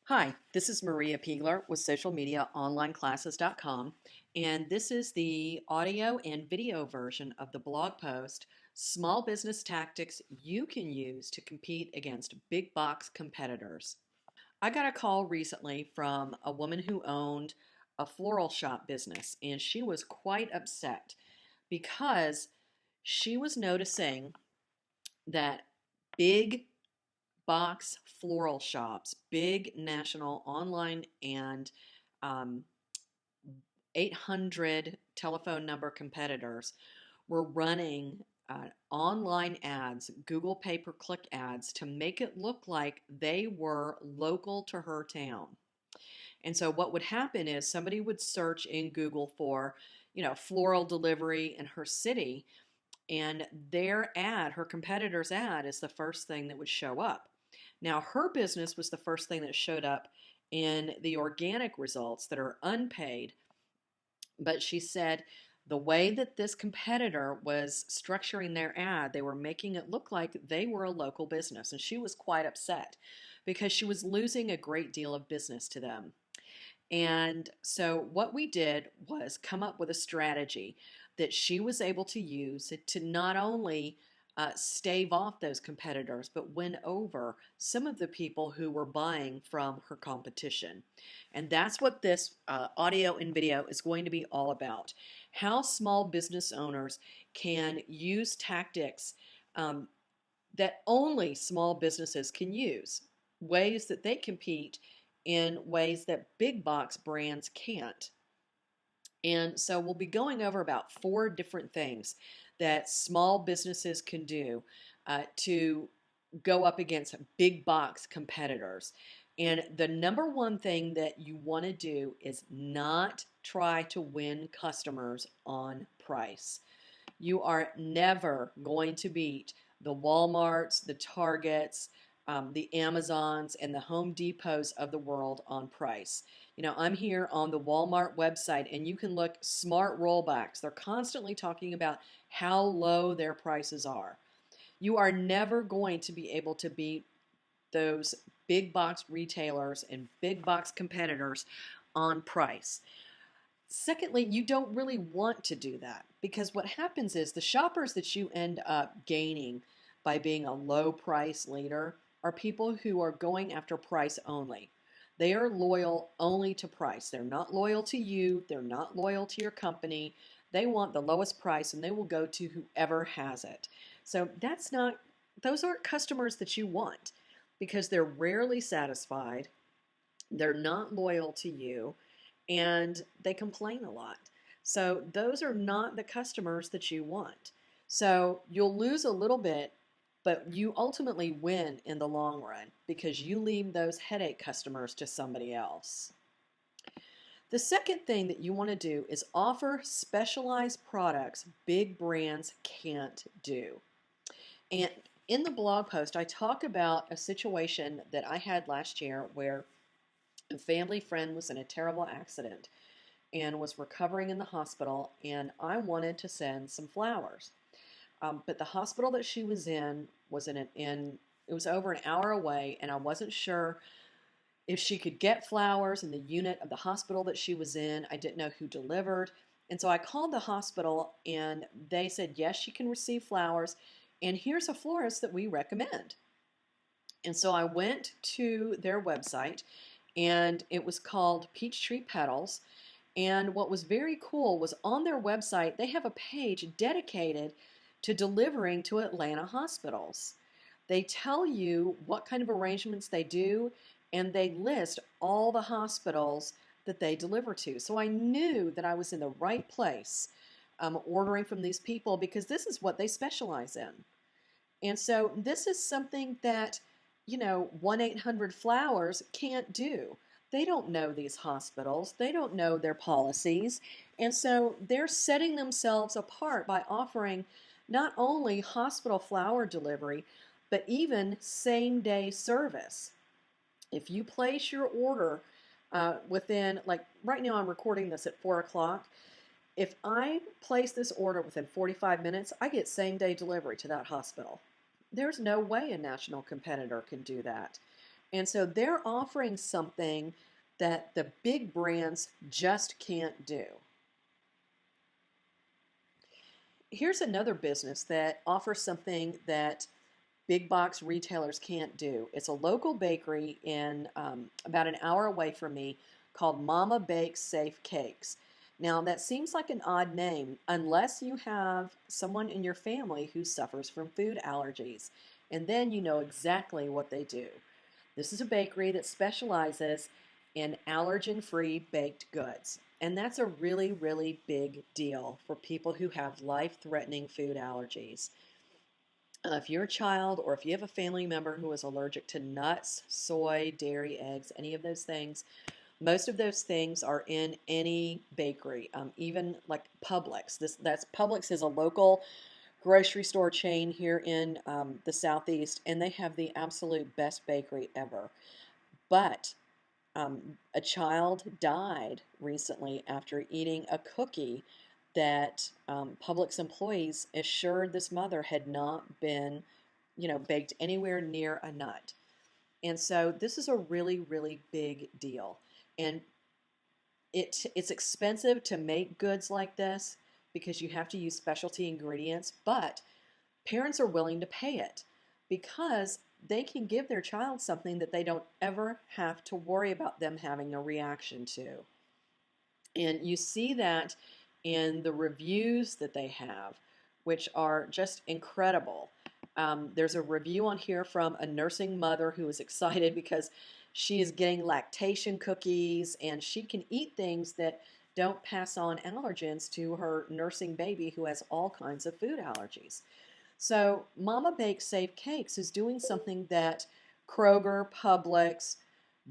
Hi, this is Maria Piegler with socialmediaonlineclasses.com, and this is the audio and video version of the blog post, Small Business Tactics You Can Use to Compete Against Big Box Competitors. I got a call recently from a woman who owned a floral shop business, and she was quite upset because she was noticing that big box floral shops, big national online and um, 800 telephone number competitors were running online ads, Google pay-per-click ads, to make it look like they were local to her town. And so what would happen is somebody would search in Google for, floral delivery in her city, and their ad, her competitor's ad, is the first thing that would show up. Now, her business was the first thing that showed up in the organic results that are unpaid, but she said the way that this competitor was structuring their ad, they were making it look like they were a local business, and she was quite upset because she was losing a great deal of business to them. And so, what we did was come up with a strategy that she was able to use to not only stave off those competitors, but win over some of the people who were buying from her competition. And that's what this audio and video is going to be all about. How small business owners can use tactics um, that only small businesses can use, ways that they compete in ways that big box brands can't. And so we'll be going over about 4 different things that small businesses can do to go up against big box competitors. And the number one thing that you want to do is not try to win customers on price. You are never going to beat the Walmarts, the Targets, the Amazons, and the Home Depots of the world on price. I'm here on the Walmart website, and you can look smart rollbacks. They're constantly talking about how low their prices are. You are never going to be able to beat those big box retailers and big box competitors on price. Secondly, you don't really want to do that because what happens is the shoppers that you end up gaining by being a low price leader are people who are going after price only. They are loyal only to price. They're not loyal to you, they're not loyal to your company. They want the lowest price and they will go to whoever has it. So those aren't customers that you want because they're rarely satisfied. They're not loyal to you and they complain a lot. So those are not the customers that you want. So you'll lose a little bit, but you ultimately win in the long run because you leave those headache customers to somebody else. The second thing that you want to do is offer specialized products big brands can't do. And in the blog post, I talk about a situation that I had last year where a family friend was in a terrible accident and was recovering in the hospital, and I wanted to send some flowers. But the hospital that she was in was it was over an hour away, and I wasn't sure if she could get flowers in the unit of the hospital that she was in. I didn't know who delivered. And so I called the hospital, and they said, yes, she can receive flowers, and here's a florist that we recommend. And so I went to their website, and it was called Peachtree Petals. And what was very cool was on their website, they have a page dedicated to delivering to Atlanta hospitals. They tell you what kind of arrangements they do, and they list all the hospitals that they deliver to. So I knew that I was in the right place ordering from these people because this is what they specialize in. And so this is something that, 1-800 Flowers can't do. They don't know these hospitals. They don't know their policies. And so they're setting themselves apart by offering not only hospital flower delivery, but even same-day service. If you place your order within, like right now I'm recording this at 4 o'clock. If I place this order within 45 minutes, I get same-day delivery to that hospital. There's no way a national competitor can do that. And so they're offering something that the big brands just can't do. Here's another business that offers something that big box retailers can't do. It's a local bakery in about an hour away from me called Mama Bakes Safe Cakes. Now, that seems like an odd name unless you have someone in your family who suffers from food allergies, and then you know exactly what they do. This is a bakery that specializes in allergen free baked goods. And that's a really, really big deal for people who have life threatening food allergies. If you're a child or if you have a family member who is allergic to nuts, soy, dairy, eggs, any of those things, most of those things are in any bakery, even like Publix. That's Publix is a local grocery store chain here in the Southeast, and they have the absolute best bakery ever. But a child died recently after eating a cookie that Publix employees assured this mother had not been, baked anywhere near a nut. And so this is a really, really big deal. And it's expensive to make goods like this because you have to use specialty ingredients, but parents are willing to pay it because they can give their child something that they don't ever have to worry about them having a reaction to. And you see that in the reviews that they have, which are just incredible. There's a review on here from a nursing mother who is excited because she is getting lactation cookies and she can eat things that don't pass on allergens to her nursing baby who has all kinds of food allergies. So Mama Bakes Safe Cakes is doing something that Kroger, Publix,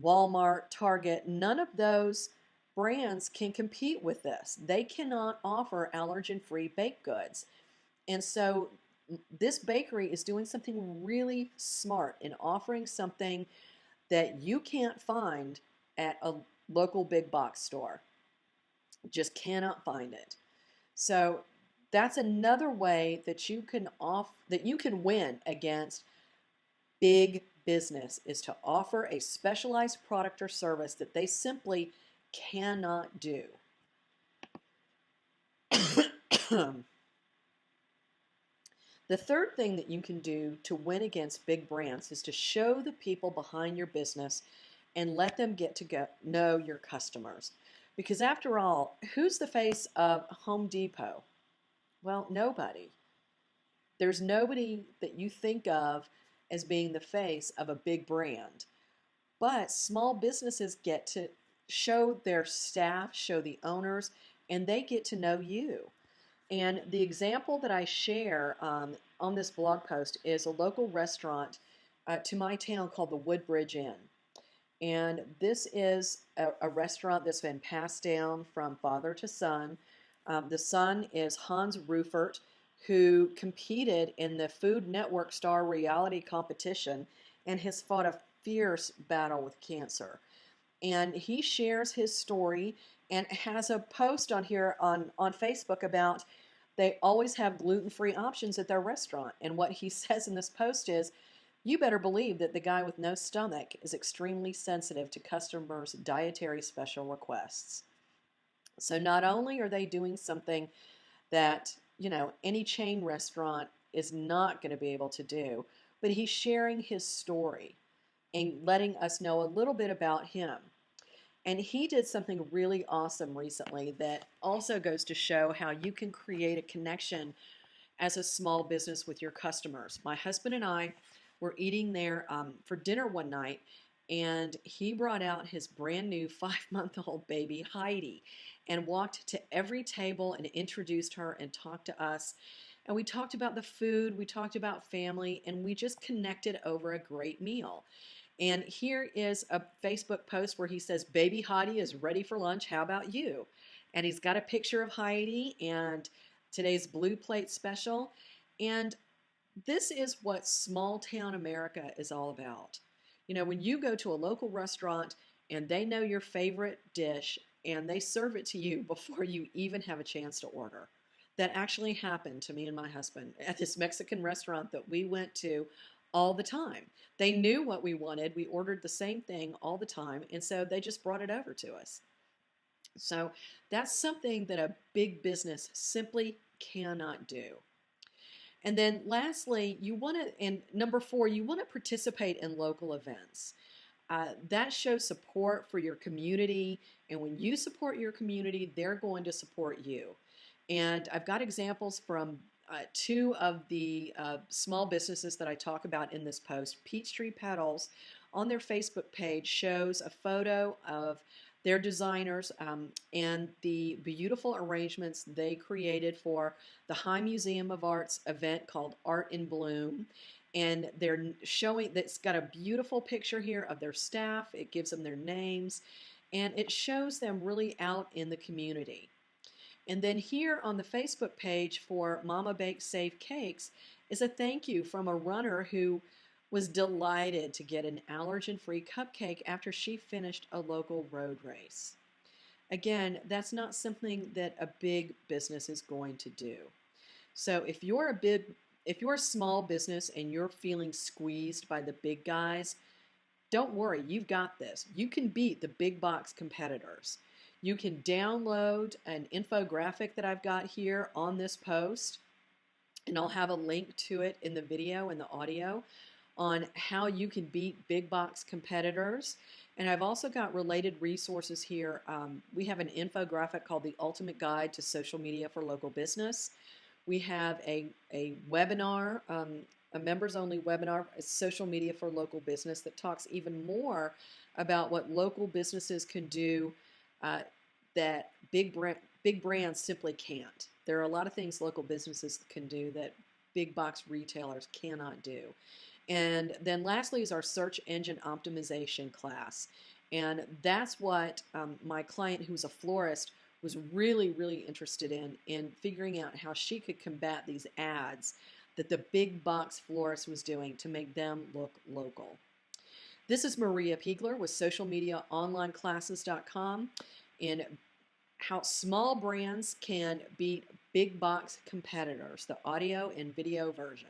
Walmart, Target, none of those brands can compete with this. They cannot offer allergen-free baked goods. And so this bakery is doing something really smart in offering something that you can't find at a local big box store. Just cannot find it. So that's another way that you can win against big business is to offer a specialized product or service that they simply cannot do. The third thing that you can do to win against big brands is to show the people behind your business and let them get to know your customers. Because after all, who's the face of Home Depot? Well, nobody. There's nobody that you think of as being the face of a big brand. But small businesses get to show their staff, show the owners, and they get to know you. And the example that I share on this blog post is a local restaurant to my town called the Woodbridge Inn. And this is a restaurant that's been passed down from father to son. The son is Hans Rufert, who competed in the Food Network Star reality competition and has fought a fierce battle with cancer. And he shares his story and has a post on here on Facebook about they always have gluten-free options at their restaurant. And what he says in this post is, you better believe that the guy with no stomach is extremely sensitive to customers' dietary special requests. So not only are they doing something that, any chain restaurant is not going to be able to do, but he's sharing his story and letting us know a little bit about him. And he did something really awesome recently that also goes to show how you can create a connection as a small business with your customers. My husband and I were eating there for dinner one night, and he brought out his brand new 5-month-old baby, Heidi, and walked to every table and introduced her and talked to us. And we talked about the food, we talked about family, and we just connected over a great meal. And here is a Facebook post where he says, Baby Heidi is ready for lunch. How about you? And he's got a picture of Heidi and today's Blue Plate special. And this is what small town America is all about. When you go to a local restaurant and they know your favorite dish and they serve it to you before you even have a chance to order. That actually happened to me and my husband at this Mexican restaurant that we went to all the time. They knew what we wanted. We ordered the same thing all the time, and so they just brought it over to us. So that's something that a big business simply cannot do. And then lastly, you want to, and number four, you want to participate in local events. That shows support for your community. And when you support your community, they're going to support you. And I've got examples from two of the small businesses that I talk about in this post. Peachtree Petals on their Facebook page shows a photo of their designers and the beautiful arrangements they created for the High Museum of Art's event called Art in Bloom. And they're showing that's got a beautiful picture here of their staff. It gives them their names, and it shows them really out in the community. And then here on the Facebook page for Mama Bakes Save Cakes is a thank you from a runner who was delighted to get an allergen-free cupcake after she finished a local road race. Again, that's not something that a big business is going to do. So if you're a small business and you're feeling squeezed by the big guys, don't worry, you've got this. You can beat the big box competitors. You can download an infographic that I've got here on this post, and I'll have a link to it in the video and the audio on how you can beat big box competitors. And I've also got related resources here. We have an infographic called The Ultimate Guide to Social Media for Local Business. We have a webinar, a members-only webinar, Social Media for Local Business, that talks even more about what local businesses can do that big brands simply can't. There are a lot of things local businesses can do that big box retailers cannot do. And then lastly is our search engine optimization class. And that's what my client, who's a florist, was really, really interested in figuring out how she could combat these ads that the big box florist was doing to make them look local. This is Maria Piegler with socialmediaonlineclasses.com and how small brands can beat big box competitors, the audio and video version.